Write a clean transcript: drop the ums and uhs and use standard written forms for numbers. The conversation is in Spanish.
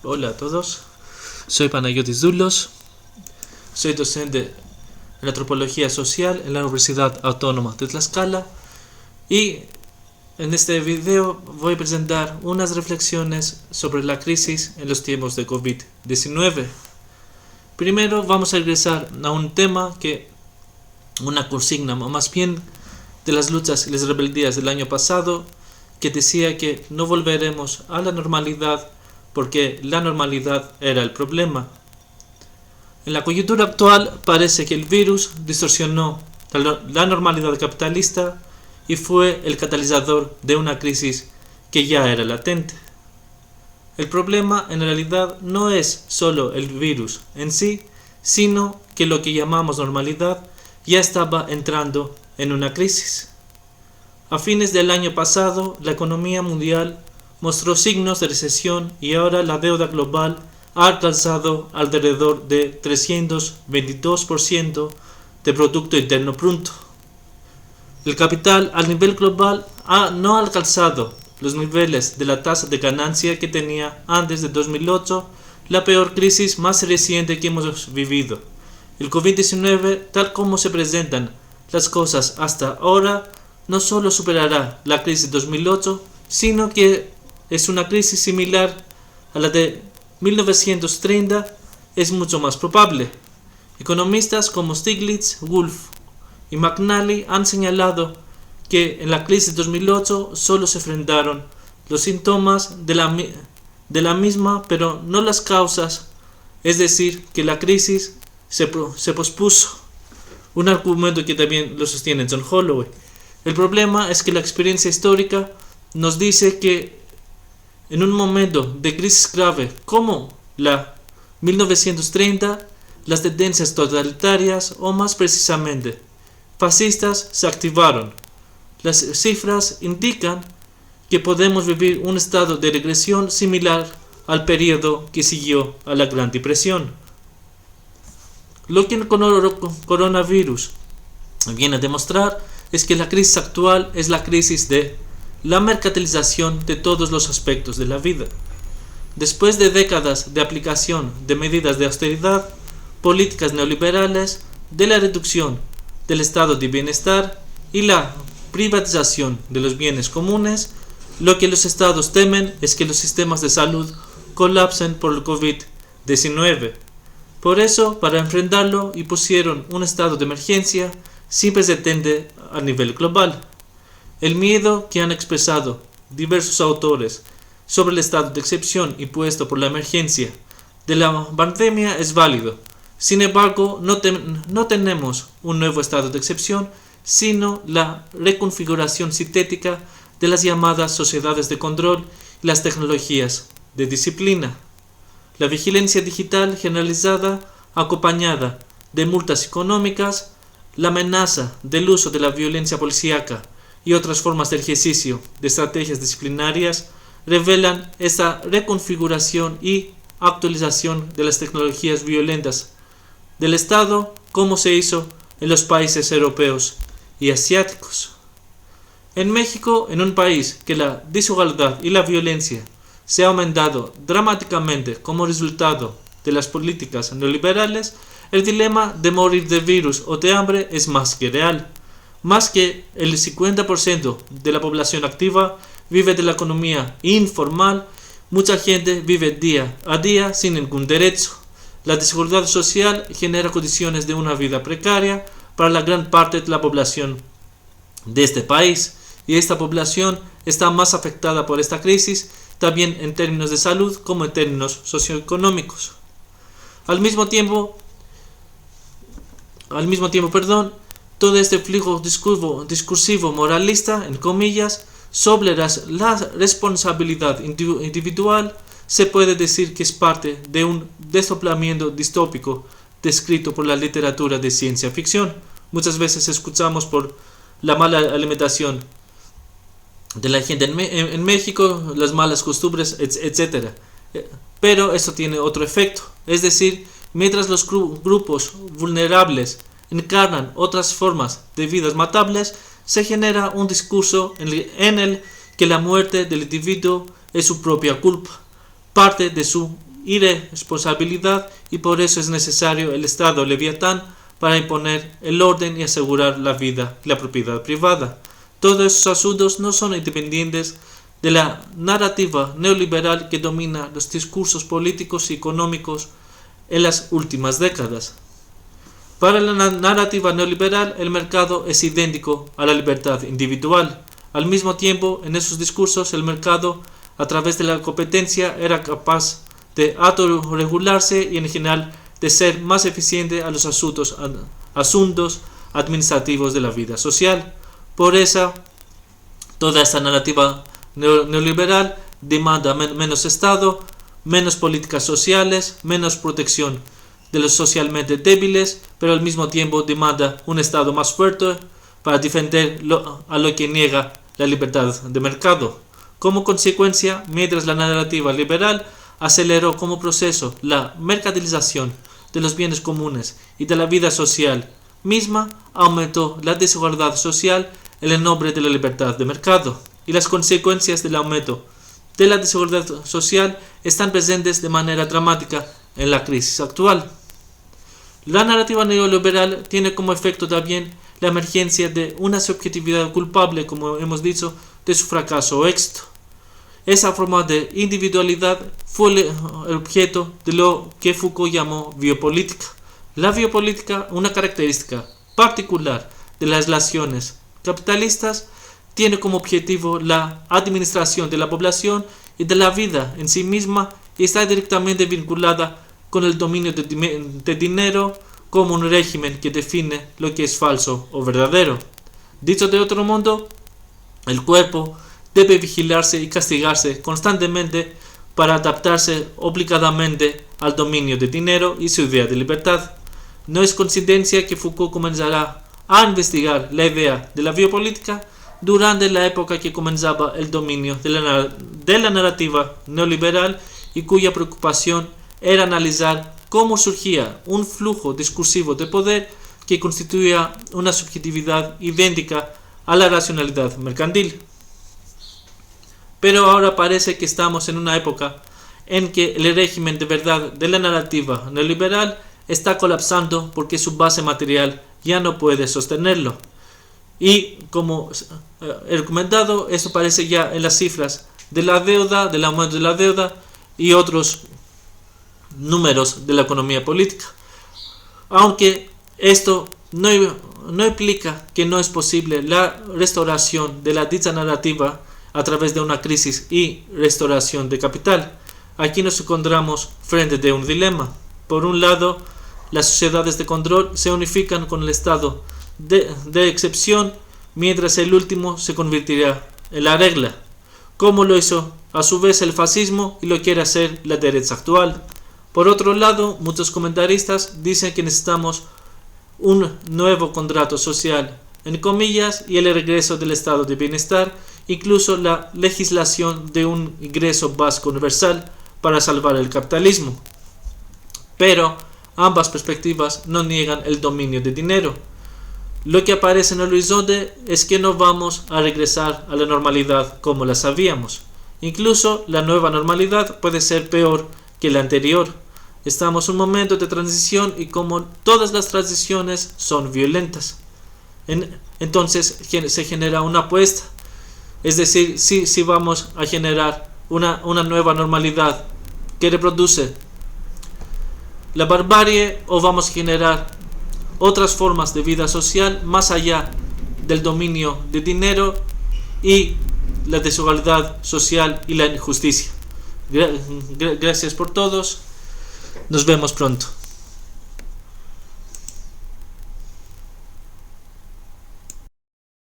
Hola a todos, soy Panayotis Doulos, soy docente en Antropología Social en la Universidad Autónoma de Tlaxcala y en este video voy a presentar unas reflexiones sobre la crisis en los tiempos de COVID-19. Primero vamos a regresar a un tema una consigna, más bien de las luchas y las rebeldías del año pasado, que decía que no volveremos a la normalidad porque la normalidad era el problema. En la coyuntura actual parece que el virus distorsionó la normalidad capitalista y fue el catalizador de una crisis que ya era latente. El problema en realidad no es solo el virus en sí, sino que lo que llamamos normalidad ya estaba entrando en una crisis. A fines del año pasado, la economía mundial mostró signos de recesión y ahora la deuda global ha alcanzado alrededor de 322% de Producto Interno Bruto. El capital a nivel global no ha alcanzado los niveles de la tasa de ganancia que tenía antes de 2008, la peor crisis más reciente que hemos vivido. El COVID-19, tal como se presentan las cosas hasta ahora, no solo superará la crisis de 2008, sino que es una crisis similar a la de 1930, es mucho más probable. Economistas como Stiglitz, Wolf y McNally han señalado que en la crisis de 2008 solo se enfrentaron los síntomas de la misma, pero no las causas, es decir, que la crisis se pospuso. Un argumento que también lo sostiene John Holloway. El problema es que la experiencia histórica nos dice que en un momento de crisis grave como la 1930, las tendencias totalitarias, o más precisamente fascistas, se activaron. Las cifras indican que podemos vivir un estado de regresión similar al periodo que siguió a la Gran Depresión. Lo que el coronavirus viene a demostrar es que la crisis actual es la crisis de la mercantilización de todos los aspectos de la vida. Después de décadas de aplicación de medidas de austeridad, políticas neoliberales, de la reducción del estado de bienestar y la privatización de los bienes comunes, lo que los estados temen es que los sistemas de salud colapsen por el COVID-19. Por eso, para enfrentarlo, impusieron un estado de emergencia sin precedente a nivel global. El miedo que han expresado diversos autores sobre el estado de excepción impuesto por la emergencia de la pandemia es válido. Sin embargo, no tenemos un nuevo estado de excepción, sino la reconfiguración sintética de las llamadas sociedades de control y las tecnologías de disciplina. La vigilancia digital generalizada, acompañada de multas económicas, la amenaza del uso de la violencia policíaca y otras formas de ejercicio de estrategias disciplinarias revelan esta reconfiguración y actualización de las tecnologías violentas del Estado, como se hizo en los países europeos y asiáticos. En México, en un país que la desigualdad y la violencia se ha aumentado dramáticamente como resultado de las políticas neoliberales, el dilema de morir de virus o de hambre es más que real. Más que el 50% de la población activa vive de la economía informal, mucha gente vive día a día sin ningún derecho. La desigualdad social genera condiciones de una vida precaria para la gran parte de la población de este país, y esta población está más afectada por esta crisis, también en términos de salud como en términos socioeconómicos. Al mismo tiempo, todo este flujo discursivo moralista, en comillas, sobre la responsabilidad individual, se puede decir que es parte de un desdoblamiento distópico descrito por la literatura de ciencia ficción. Muchas veces escuchamos por la mala alimentación de la gente en México, las malas costumbres, etc. Pero esto tiene otro efecto, es decir, mientras los grupos vulnerables encarnan otras formas de vidas matables, se genera un discurso en el que la muerte del individuo es su propia culpa, parte de su irresponsabilidad y por eso es necesario el Estado leviatán para imponer el orden y asegurar la vida y la propiedad privada. Todos esos asuntos no son independientes de la narrativa neoliberal que domina los discursos políticos y económicos en las últimas décadas. Para la narrativa neoliberal, el mercado es idéntico a la libertad individual. Al mismo tiempo, en esos discursos, el mercado, a través de la competencia, era capaz de autorregularse y en general de ser más eficiente a los asuntos administrativos de la vida social. Por eso, toda esta narrativa neoliberal demanda menos Estado, menos políticas sociales, menos protección de los socialmente débiles, pero al mismo tiempo demanda un Estado más fuerte para defender a lo que niega la libertad de mercado. Como consecuencia, mientras la narrativa liberal aceleró como proceso la mercantilización de los bienes comunes y de la vida social misma, aumentó la desigualdad social en el nombre de la libertad de mercado, y las consecuencias del aumento de la desigualdad social están presentes de manera dramática en la crisis actual. La narrativa neoliberal tiene como efecto también la emergencia de una subjetividad culpable, como hemos dicho, de su fracaso o éxito. Esa forma de individualidad fue el objeto de lo que Foucault llamó biopolítica. La biopolítica, una característica particular de las relaciones capitalistas, tiene como objetivo la administración de la población y de la vida en sí misma y está directamente vinculada con el dominio de dinero como un régimen que define lo que es falso o verdadero. Dicho de otro modo, el cuerpo debe vigilarse y castigarse constantemente para adaptarse obligadamente al dominio de dinero y su idea de libertad. No es coincidencia que Foucault comenzará a investigar la idea de la biopolítica durante la época que comenzaba el dominio de la narrativa neoliberal y cuya preocupación era analizar cómo surgía un flujo discursivo de poder que constituía una subjetividad idéntica a la racionalidad mercantil. Pero ahora parece que estamos en una época en que el régimen de verdad de la narrativa neoliberal está colapsando porque su base material ya no puede sostenerlo. Y como he comentado, esto aparece ya en las cifras de la deuda, del aumento de la deuda y otros números de la economía política. Aunque esto no implica que no es posible la restauración de la dicha narrativa a través de una crisis y restauración de capital. Aquí nos encontramos frente de un dilema. Por un lado, las sociedades de control se unifican con el estado de excepción, mientras el último se convertirá en la regla, como lo hizo a su vez el fascismo y lo quiere hacer la derecha actual. Por otro lado, muchos comentaristas dicen que necesitamos un nuevo contrato social, en comillas, y el regreso del estado de bienestar, incluso la legislación de un ingreso básico universal para salvar el capitalismo. Pero ambas perspectivas no niegan el dominio de dinero. Lo que aparece en el horizonte es que no vamos a regresar a la normalidad como la sabíamos. Incluso la nueva normalidad puede ser peor que la anterior. Estamos en un momento de transición y como todas las transiciones son violentas. Entonces se genera una apuesta. Es decir, si vamos a generar una nueva normalidad que reproduce la barbarie o vamos a generar otras formas de vida social más allá del dominio de dinero y la desigualdad social y la injusticia. Gracias por todos. Nos vemos pronto.